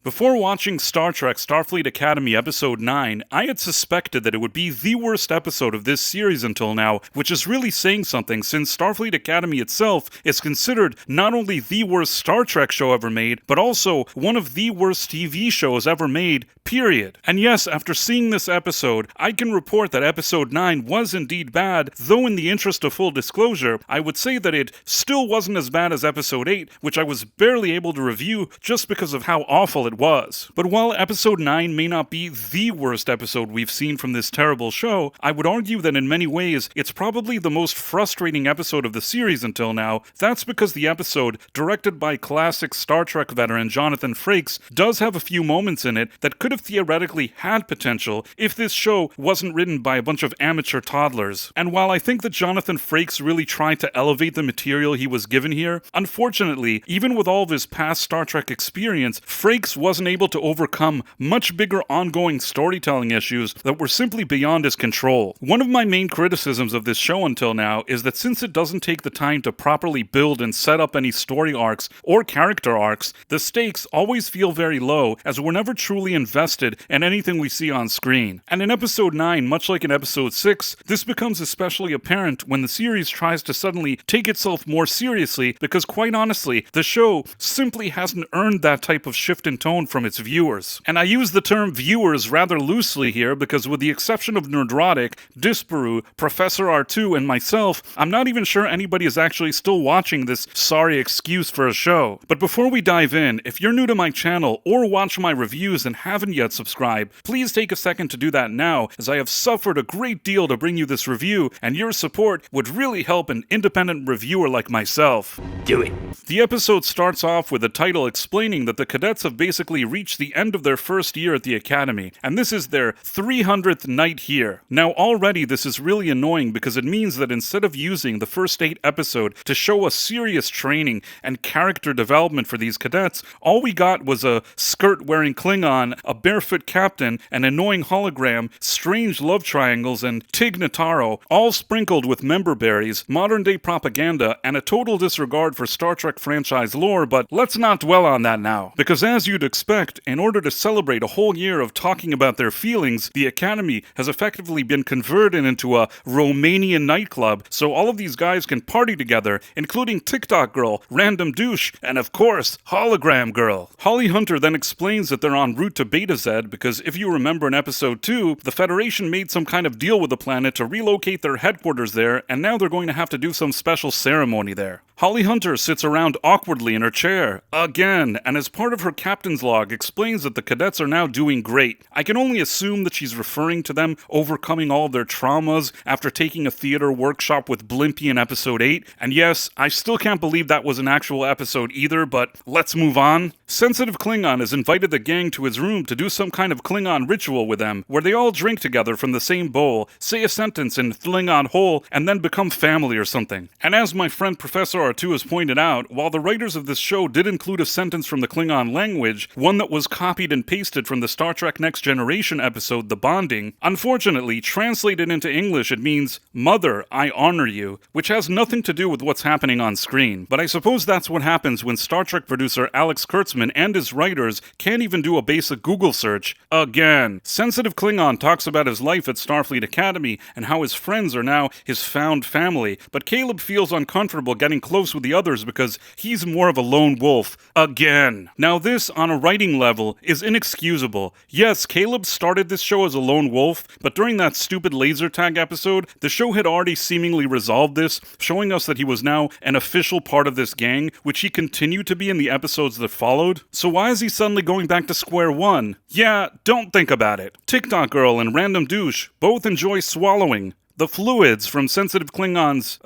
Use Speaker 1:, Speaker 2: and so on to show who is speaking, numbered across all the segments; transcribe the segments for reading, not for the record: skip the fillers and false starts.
Speaker 1: Before watching Star Trek Starfleet Academy Episode 9, I had suspected that it would be the worst episode of this series until now, which is really saying something since Starfleet Academy itself is considered not only the worst Star Trek show ever made, but also one of the worst TV shows ever made, period. And yes, after seeing this episode, I can report that Episode 9 was indeed bad, though in the interest of full disclosure, I would say that it still wasn't as bad as Episode 8, which I was barely able to review just because of how awful it was. But while Episode 9 may not be the worst episode we've seen from this terrible show, I would argue that in many ways, it's probably the most frustrating episode of the series until now. That's because the episode, directed by classic Star Trek veteran Jonathan Frakes, does have a few moments in it that could have theoretically had potential if this show wasn't written by a bunch of amateur toddlers. And while I think that Jonathan Frakes really tried to elevate the material he was given here, unfortunately, even with all of his past Star Trek experience, Frakes wasn't able to overcome much bigger ongoing storytelling issues that were simply beyond his control. One of my main criticisms of this show until now is that since it doesn't take the time to properly build and set up any story arcs or character arcs, the stakes always feel very low as we're never truly invested in anything we see on screen. And in Episode 9, much like in Episode 6, this becomes especially apparent when the series tries to suddenly take itself more seriously because quite honestly, the show simply hasn't earned that type of shift in tone from its viewers. And I use the term viewers rather loosely here because with the exception of Nerdrotic, Disparu, Professor R2, and myself, I'm not even sure anybody is actually still watching this sorry excuse for a show. But before we dive in, if you're new to my channel or watch my reviews and haven't yet subscribed, please take a second to do that now, as I have suffered a great deal to bring you this review, and your support would really help an independent reviewer like myself.
Speaker 2: Do it.
Speaker 1: The episode starts off with a title explaining that the cadets have basically reached the end of their first year at the Academy, and this is their 300th night here. Now already this is really annoying because it means that instead of using the first 8 episodes to show a serious training and character development for these cadets, all we got was a skirt-wearing Klingon, a barefoot captain, an annoying hologram, strange love triangles, and Tig Notaro, all sprinkled with member berries, modern-day propaganda, and a total disregard for Star Trek franchise lore, but let's not dwell on that now. Because as you'd expect, in order to celebrate a whole year of talking about their feelings, the Academy has effectively been converted into a Romanian nightclub, so all of these guys can party together, including TikTok Girl, Random Douche, and of course, Hologram Girl. Holly Hunter then explains that they're en route to Beta Z because if you remember in Episode 2, the Federation made some kind of deal with the planet to relocate their headquarters there, and now they're going to have to do some special ceremony there. Holly Hunter sits around awkwardly in her chair, again, and as part of her captain's log explains that the cadets are now doing great. I can only assume that she's referring to them overcoming all of their traumas after taking a theater workshop with Blimpy in Episode 8, and yes, I still can't believe that was an actual episode either, but let's move on. Sensitive Klingon has invited the gang to his room to do some kind of Klingon ritual with them, where they all drink together from the same bowl, say a sentence in Klingon whole, and then become family or something. And as my friend Professor R2 has pointed out, while the writers of this show did include a sentence from the Klingon language, one that was copied and pasted from the Star Trek Next Generation episode The Bonding, unfortunately, translated into English it means, "Mother, I honor you," which has nothing to do with what's happening on screen. But I suppose that's what happens when Star Trek producer Alex Kurtzman and his writers can't even do a basic Google search. Again. Sensitive Klingon talks about his life at Starfleet Academy and how his friends are now his found family, but Caleb feels uncomfortable getting close with the others because he's more of a lone wolf. Again. Now this, on a writing level, is inexcusable. Yes, Caleb started this show as a lone wolf, but during that stupid laser tag episode, the show had already seemingly resolved this, showing us that he was now an official part of this gang, which he continued to be in the episodes that followed. So why is he suddenly going back to square one? Yeah, don't think about it. TikTok Girl and Random Douche both enjoy swallowing the fluids from Sensitive Klingon's,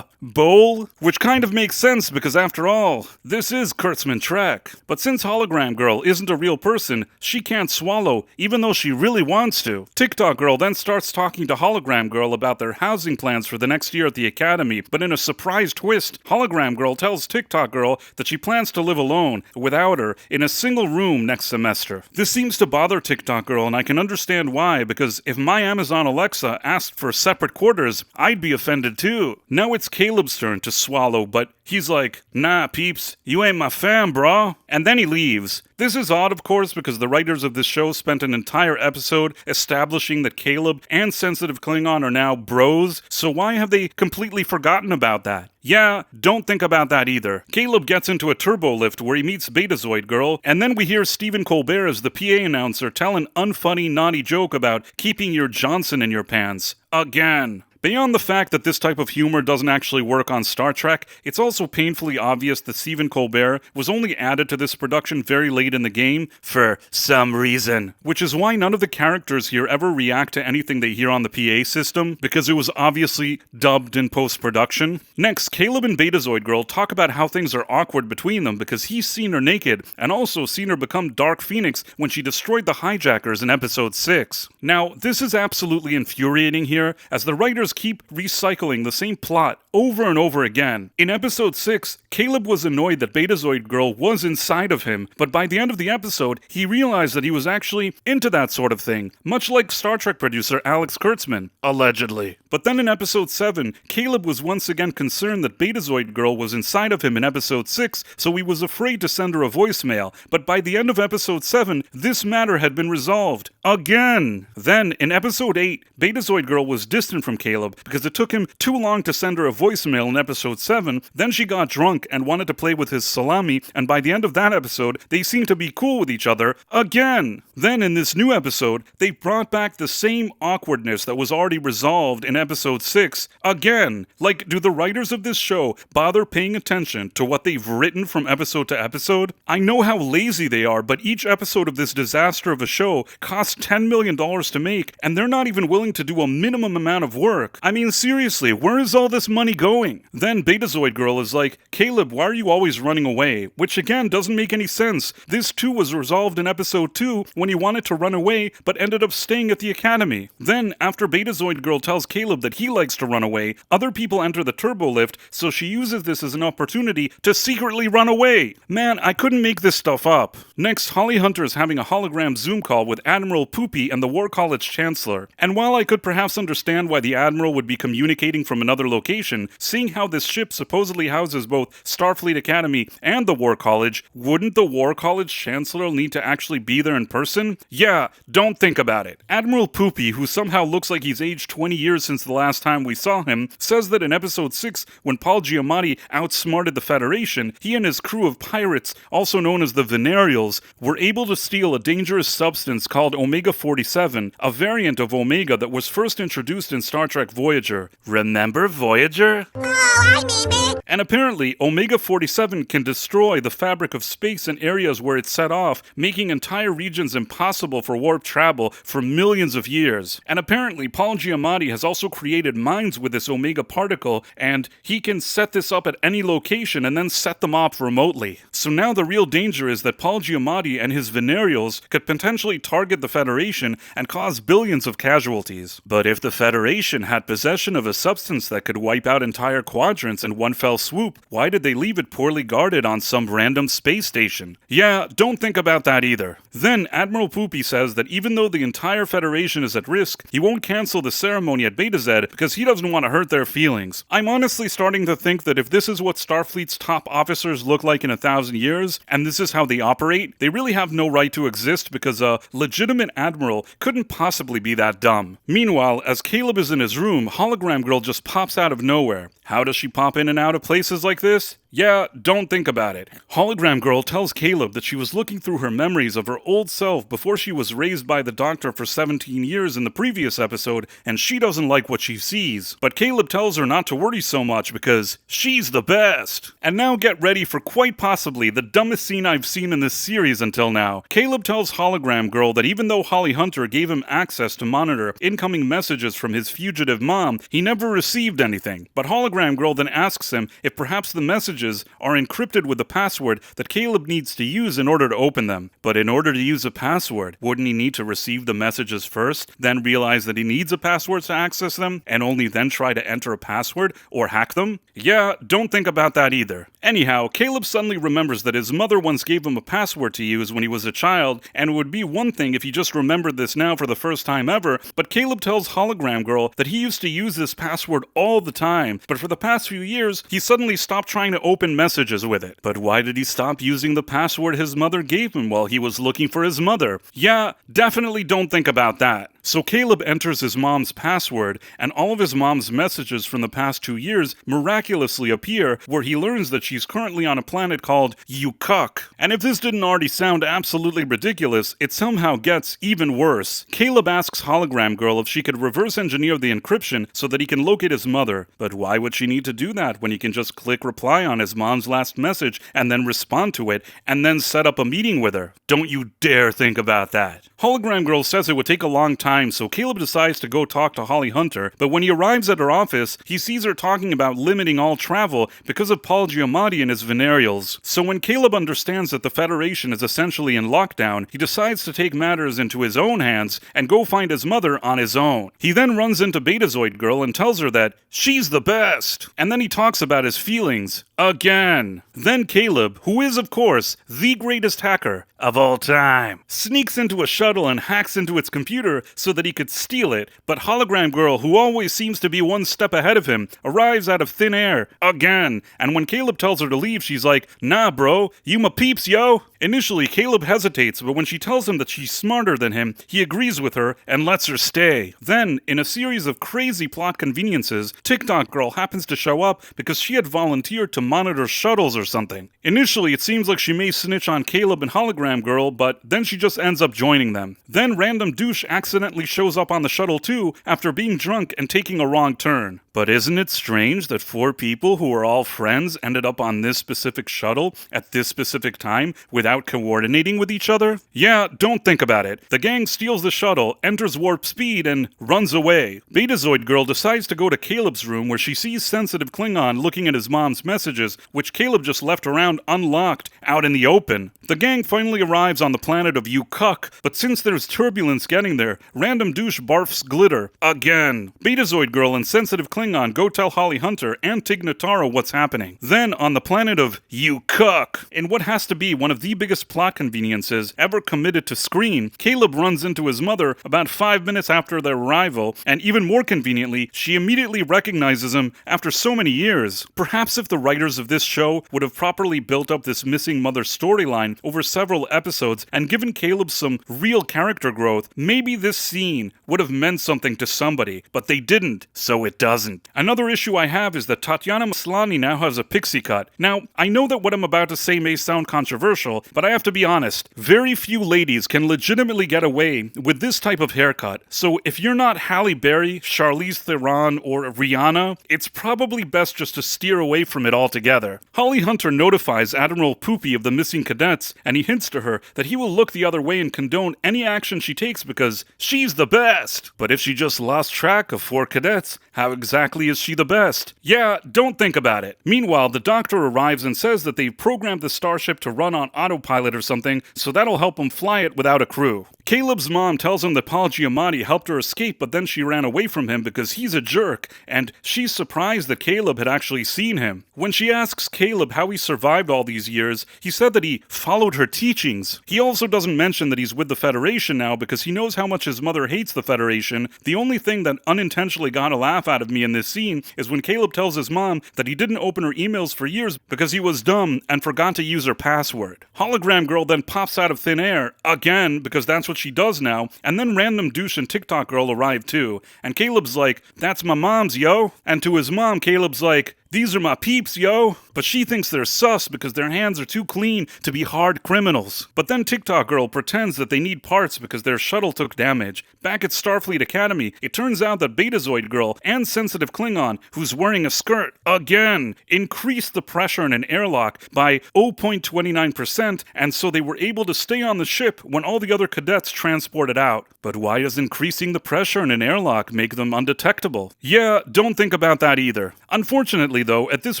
Speaker 1: bowl? Which kind of makes sense because after all, this is Kurtzman Trek. But since Hologram Girl isn't a real person, she can't swallow, even though she really wants to. TikTok Girl then starts talking to Hologram Girl about their housing plans for the next year at the Academy, but in a surprise twist, Hologram Girl tells TikTok Girl that she plans to live alone, without her, in a single room next semester. This seems to bother TikTok Girl, and I can understand why, because if my Amazon Alexa asked for separate quarters, I'd be offended too. Now it's Caleb's turn to swallow, but he's like, "Nah, peeps, you ain't my fam, bro." And then he leaves. This is odd, of course, because the writers of this show spent an entire episode establishing that Caleb and Sensitive Klingon are now bros, so why have they completely forgotten about that? Yeah, don't think about that either. Caleb gets into a turbo lift where he meets Betazoid Girl, and then we hear Stephen Colbert as the PA announcer tell an unfunny, naughty joke about keeping your Johnson in your pants. Again. Beyond the fact that this type of humor doesn't actually work on Star Trek, it's also painfully obvious that Stephen Colbert was only added to this production very late in the game for some reason. Which is why none of the characters here ever react to anything they hear on the PA system, because it was obviously dubbed in post-production. Next, Caleb and Betazoid Girl talk about how things are awkward between them because he's seen her naked, and also seen her become Dark Phoenix when she destroyed the hijackers in episode 6. Now, this is absolutely infuriating here, as the writers keep recycling the same plot over and over again. In episode 6, Caleb was annoyed that Betazoid Girl was inside of him, but by the end of the episode, he realized that he was actually into that sort of thing, much like Star Trek producer Alex Kurtzman, allegedly. But then in episode 7, Caleb was once again concerned that Betazoid Girl was inside of him in episode 6, so he was afraid to send her a voicemail, but by the end of episode 7, this matter had been resolved. Again! Then, in episode 8, Betazoid Girl was distant from Caleb because it took him too long to send her a voicemail in episode 7, then she got drunk and wanted to play with his salami, and by the end of that episode, they seemed to be cool with each other again. Then in this new episode, they brought back the same awkwardness that was already resolved in episode 6 again. Like, do the writers of this show bother paying attention to what they've written from episode to episode? I know how lazy they are, but each episode of this disaster of a show costs $10 million to make, and they're not even willing to do a minimum amount of work. I mean, seriously, where is all this money going? Then Betazoid Girl is like, Caleb, why are you always running away? Which again doesn't make any sense. This too was resolved in episode 2 when he wanted to run away but ended up staying at the academy. Then, after Betazoid Girl tells Caleb that he likes to run away, other people enter the turbo lift, so she uses this as an opportunity to secretly run away. Man, I couldn't make this stuff up. Next, Holly Hunter is having a hologram Zoom call with Admiral Poopy and the War College Chancellor. And while I could perhaps understand why the Admiral would be communicating from another location, seeing how this ship supposedly houses both Starfleet Academy and the War College, wouldn't the War College Chancellor need to actually be there in person? Yeah, don't think about it. Admiral Poopy, who somehow looks like he's aged 20 years since the last time we saw him, says that in episode 6, when Paul Giamatti outsmarted the Federation, he and his crew of pirates, also known as the Venereals, were able to steal a dangerous substance called Omega-47, a variant of Omega that was first introduced in Star Trek Voyager. Remember Voyager?
Speaker 2: Oh, I mean it.
Speaker 1: And apparently, Omega-47 can destroy the fabric of space in areas where it's set off, making entire regions impossible for warp travel for millions of years. And apparently, Paul Giamatti has also created minds with this Omega particle, and he can set this up at any location and then set them off remotely. So now the real danger is that Paul Giamatti and his Venereals could potentially target the Federation and cause billions of casualties. But if the Federation had possession of a substance that could wipe out entire quadrants in one fell swoop, why did they leave it poorly guarded on some random space station? Yeah, don't think about that either. Then Admiral Poopy says that even though the entire Federation is at risk, he won't cancel the ceremony at Beta Z because he doesn't want to hurt their feelings. I'm honestly starting to think that if this is what Starfleet's top officers look like in 1,000 years, and this is how they operate, they really have no right to exist because a legitimate admiral couldn't possibly be that dumb. Meanwhile, as Caleb is in his room, Hologram Girl just pops out of nowhere. How does she pop in and out of places like this? Yeah, don't think about it. Hologram Girl tells Caleb that she was looking through her memories of her old self before she was raised by the Doctor for 17 years in the previous episode, and she doesn't like what she sees. But Caleb tells her not to worry so much because she's the best. And now get ready for quite possibly the dumbest scene I've seen in this series until now. Caleb tells Hologram Girl that even though Holly Hunter gave him access to monitor incoming messages from his fugitive mom, he never received anything. But Hologram Girl then asks him if perhaps the messages are encrypted with a password that Caleb needs to use in order to open them. But in order to use a password, wouldn't he need to receive the messages first, then realize that he needs a password to access them, and only then try to enter a password or hack them? Yeah, don't think about that either. Anyhow, Caleb suddenly remembers that his mother once gave him a password to use when he was a child, and it would be one thing if he just remembered this now for the first time ever, but Caleb tells Hologram Girl that he used to use this password all the time, but for the past few years, he suddenly stopped trying to open messages with it. But why did he stop using the password his mother gave him while he was looking for his mother? Yeah, definitely don't think about that. So Caleb enters his mom's password, and all of his mom's messages from the past 2 years miraculously appear, where he learns that she's currently on a planet called Yukuk. And if this didn't already sound absolutely ridiculous, it somehow gets even worse. Caleb asks Hologram Girl if she could reverse engineer the encryption so that he can locate his mother. But why would she need to do that when he can just click reply on his mom's last message and then respond to it, and then set up a meeting with her? Don't you dare think about that. Hologram Girl says it would take a long time, so Caleb decides to go talk to Holly Hunter, but when he arrives at her office, he sees her talking about limiting all travel because of Paul Giamatti and his venereals. So when Caleb understands that the Federation is essentially in lockdown, he decides to take matters into his own hands and go find his mother on his own. He then runs into Betazoid Girl and tells her that she's the best, and then he talks about his feelings. Again. Then Caleb, who is of course the greatest hacker of all time, sneaks into a shuttle and hacks into its computer so that he could steal it, but Hologram Girl, who always seems to be one step ahead of him, arrives out of thin air again, and when Caleb tells her to leave, she's like, "Nah bro, you my peeps, yo." Initially, Caleb hesitates, but when she tells him that she's smarter than him, he agrees with her and lets her stay. Then, in a series of crazy plot conveniences, TikTok Girl happens to show up because she had volunteered to monitor shuttles or something. Initially, it seems like she may snitch on Caleb and Hologram Girl, but then she just ends up joining them. Then random douche accidentally shows up on the shuttle too after being drunk and taking a wrong turn. But isn't it strange that 4 people who are all friends ended up on this specific shuttle at this specific time without coordinating with each other? Yeah, don't think about it. The gang steals the shuttle, enters warp speed, and runs away. Betazoid Girl decides to go to Caleb's room where she sees sensitive Klingon looking at his mom's messages, which Caleb just left around unlocked out in the open. The gang finally arrives on the planet of Yukuk, but since there's turbulence getting there, random douche barfs glitter again. Betazoid Girl and sensitive Klingon go tell Holly Hunter and Tig Notaro what's happening. Then, on the planet of Yukuk, in what has to be one of the biggest plot conveniences ever committed to screen, Caleb runs into his mother about 5 minutes after their arrival, and even more conveniently, she immediately recognizes him after so many years. Perhaps if the writers of this show would have properly built up this missing mother storyline over several episodes and given Caleb some real character growth, maybe this scene would have meant something to somebody, but they didn't, so it doesn't. Another issue I have is that Tatiana Maslany now has a pixie cut. Now, I know that what I'm about to say may sound controversial, but I have to be honest, very few ladies can legitimately get away with this type of haircut. So if you're not Halle Berry, Charlize Theron, or Rihanna, it's probably best just to steer away from it altogether. Holly Hunter notifies Admiral Poopy of the missing cadets, and he hints to her that he will look the other way and condone any action she takes because she's the best. But if she just lost track of 4 cadets, how exactly is she the best? Yeah, don't think about it. Meanwhile, the doctor arrives and says that they've programmed the starship to run on autopilot or something, so that'll help them fly it without a crew. Caleb's mom tells him that Paul Giamatti helped her escape, but then she ran away from him because he's a jerk, and she's surprised that Caleb had actually seen him. When she asks Caleb how he survived all these years, he said that he followed her teachings. He also doesn't mention that he's with the Federation now because he knows how much his mother hates the Federation. The only thing that unintentionally got a laugh out of me in this scene is when Caleb tells his mom that he didn't open her emails for years because he was dumb and forgot to use her password. Hologram Girl then pops out of thin air, again, because that's what she does now, and then random douche and TikTok Girl arrive too, and Caleb's like, "That's my mom's, yo," and to his mom, Caleb's like, "These are my peeps, yo." But she thinks they're sus because their hands are too clean to be hard criminals. But then TikTok Girl pretends that they need parts because their shuttle took damage. Back at Starfleet Academy, it turns out that Betazoid Girl and sensitive Klingon, who's wearing a skirt, again, increased the pressure in an airlock by 0.29%, and so they were able to stay on the ship when all the other cadets transported out. But why does increasing the pressure in an airlock make them undetectable? Yeah, don't think about that either. Unfortunately, though, at this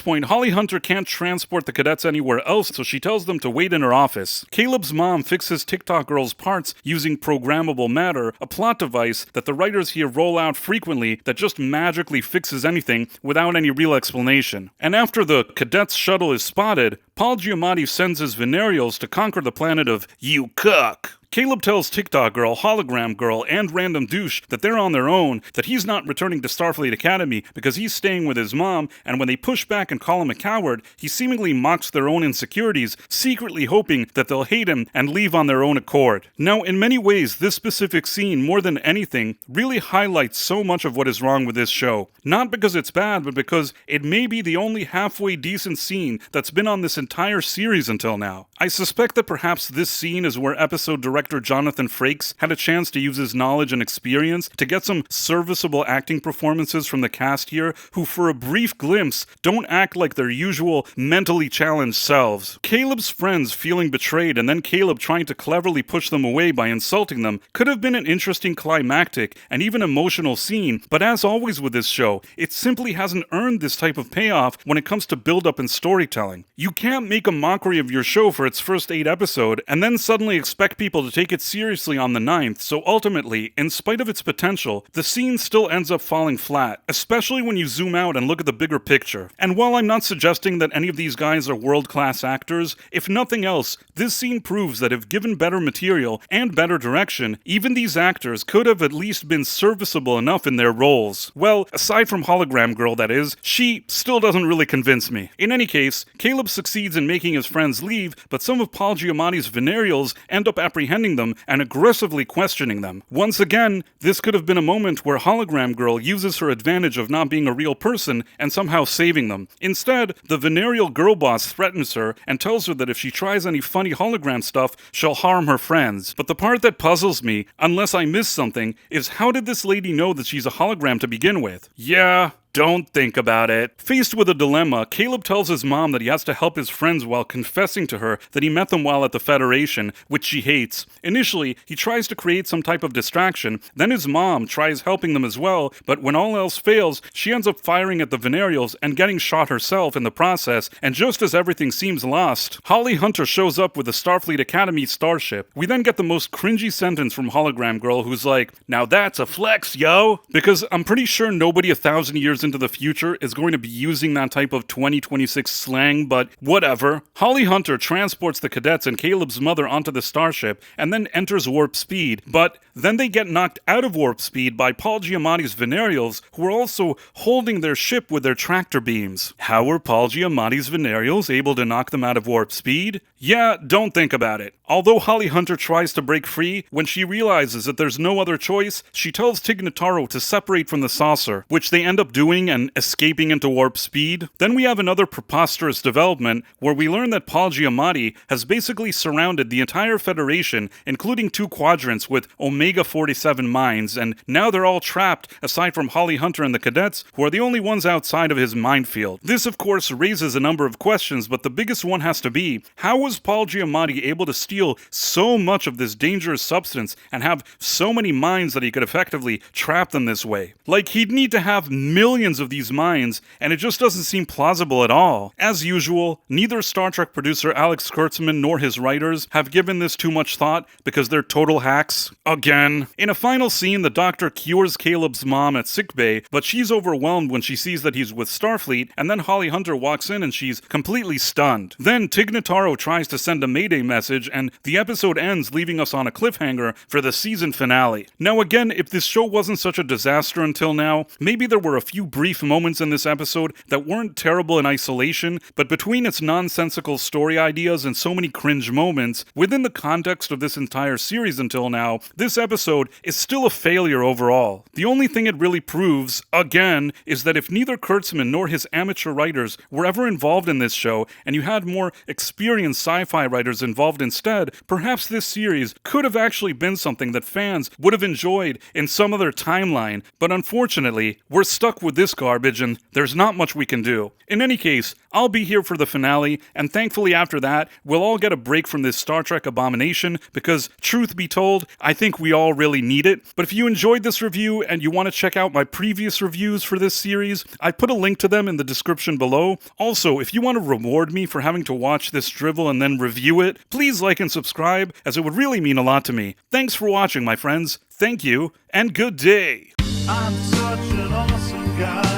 Speaker 1: point, Holly Hunter can't transport the cadets anywhere else, so she tells them to wait in her office. Caleb's mom fixes TikTok Girl's parts using programmable matter, a plot device that the writers here roll out frequently that just magically fixes anything without any real explanation. And after the cadets' shuttle is spotted, Paul Giamatti sends his venereals to conquer the planet of Yukuk. Caleb tells TikTok Girl, Hologram Girl, and Random Douche that they're on their own, that he's not returning to Starfleet Academy because he's staying with his mom, and when they push back and call him a coward, he seemingly mocks their own insecurities, secretly hoping that they'll hate him and leave on their own accord. Now, in many ways, this specific scene, more than anything, really highlights so much of what is wrong with this show. Not because it's bad, but because it may be the only halfway decent scene that's been on this entire series until now. I suspect that perhaps this scene is where episode director Jonathan Frakes had a chance to use his knowledge and experience to get some serviceable acting performances from the cast here, who for a brief glimpse don't act like their usual mentally challenged selves. Caleb's friends feeling betrayed and then Caleb trying to cleverly push them away by insulting them could have been an interesting climactic and even emotional scene, but as always with this show, it simply hasn't earned this type of payoff when it comes to build-up and storytelling. You can't make a mockery of your show for its first 8 episodes and then suddenly expect people to take it seriously on the 9th, so ultimately, in spite of its potential, the scene still ends up falling flat, especially when you zoom out and look at the bigger picture. And while I'm not suggesting that any of these guys are world-class actors, if nothing else, this scene proves that if given better material and better direction, even these actors could have at least been serviceable enough in their roles. Well, aside from Hologram Girl, that is, she still doesn't really convince me. In any case, Caleb succeeds in making his friends leave, but some of Paul Giamatti's venereals end up apprehending them and aggressively questioning them. Once again, this could have been a moment where Hologram Girl uses her advantage of not being a real person and somehow saving them. Instead, the venereal girl boss threatens her and tells her that if she tries any funny hologram stuff, she'll harm her friends. But the part that puzzles me, unless I missed something, is how did this lady know that she's a hologram to begin with? Yeah, don't think about it. Faced with a dilemma, Caleb tells his mom that he has to help his friends while confessing to her that he met them while at the Federation, which she hates. Initially, he tries to create some type of distraction, then his mom tries helping them as well, but when all else fails, she ends up firing at the venereals and getting shot herself in the process, and just as everything seems lost, Holly Hunter shows up with the Starfleet Academy starship. We then get the most cringy sentence from Hologram Girl who's like, "Now that's a flex, yo!" Because I'm pretty sure nobody 1,000 years into the future is going to be using that type of 2026 slang, but whatever. Holly Hunter transports the cadets and Caleb's mother onto the starship and then enters warp speed, but then they get knocked out of warp speed by Paul Giamatti's venereals, who are also holding their ship with their tractor beams. How were Paul Giamatti's venereals able to knock them out of warp speed? Yeah, don't think about it. Although Holly Hunter tries to break free, when she realizes that there's no other choice, she tells Tig Notaro to separate from the saucer, which they end up doing and escaping into warp speed. Then we have another preposterous development where we learn that Paul Giamatti has basically surrounded the entire Federation, including 2 quadrants with Omega-47 mines, and now they're all trapped aside from Holly Hunter and the cadets, who are the only ones outside of his minefield. This of course raises a number of questions, but the biggest one has to be, how was Paul Giamatti able to steal so much of this dangerous substance and have so many mines that he could effectively trap them this way? Like, he'd need to have millions of these mines, and it just doesn't seem plausible at all. As usual, neither Star Trek producer Alex Kurtzman nor his writers have given this too much thought because they're total hacks. Again. In a final scene, the Doctor cures Caleb's mom at sickbay, but she's overwhelmed when she sees that he's with Starfleet, and then Holly Hunter walks in and she's completely stunned. Then Tig Notaro tries to send a mayday message, and the episode ends leaving us on a cliffhanger for the season finale. Now again, if this show wasn't such a disaster until now, maybe there were a few brief moments in this episode that weren't terrible in isolation, but between its nonsensical story ideas and so many cringe moments, within the context of this entire series until now, this episode is still a failure overall. The only thing it really proves, again, is that if neither Kurtzman nor his amateur writers were ever involved in this show, and you had more experienced sci-fi writers involved instead, perhaps this series could have actually been something that fans would have enjoyed in some other timeline, but unfortunately, we're stuck with this garbage and there's not much we can do. In any case, I'll be here for the finale, and thankfully after that, we'll all get a break from this Star Trek abomination, because truth be told, I think we all really need it. But if you enjoyed this review and you want to check out my previous reviews for this series, I put a link to them in the description below. Also, if you want to reward me for having to watch this drivel and then review it, please like and subscribe, as it would really mean a lot to me. Thanks for watching, my friends. Thank you, and good day.
Speaker 2: I'm such an awesome guy.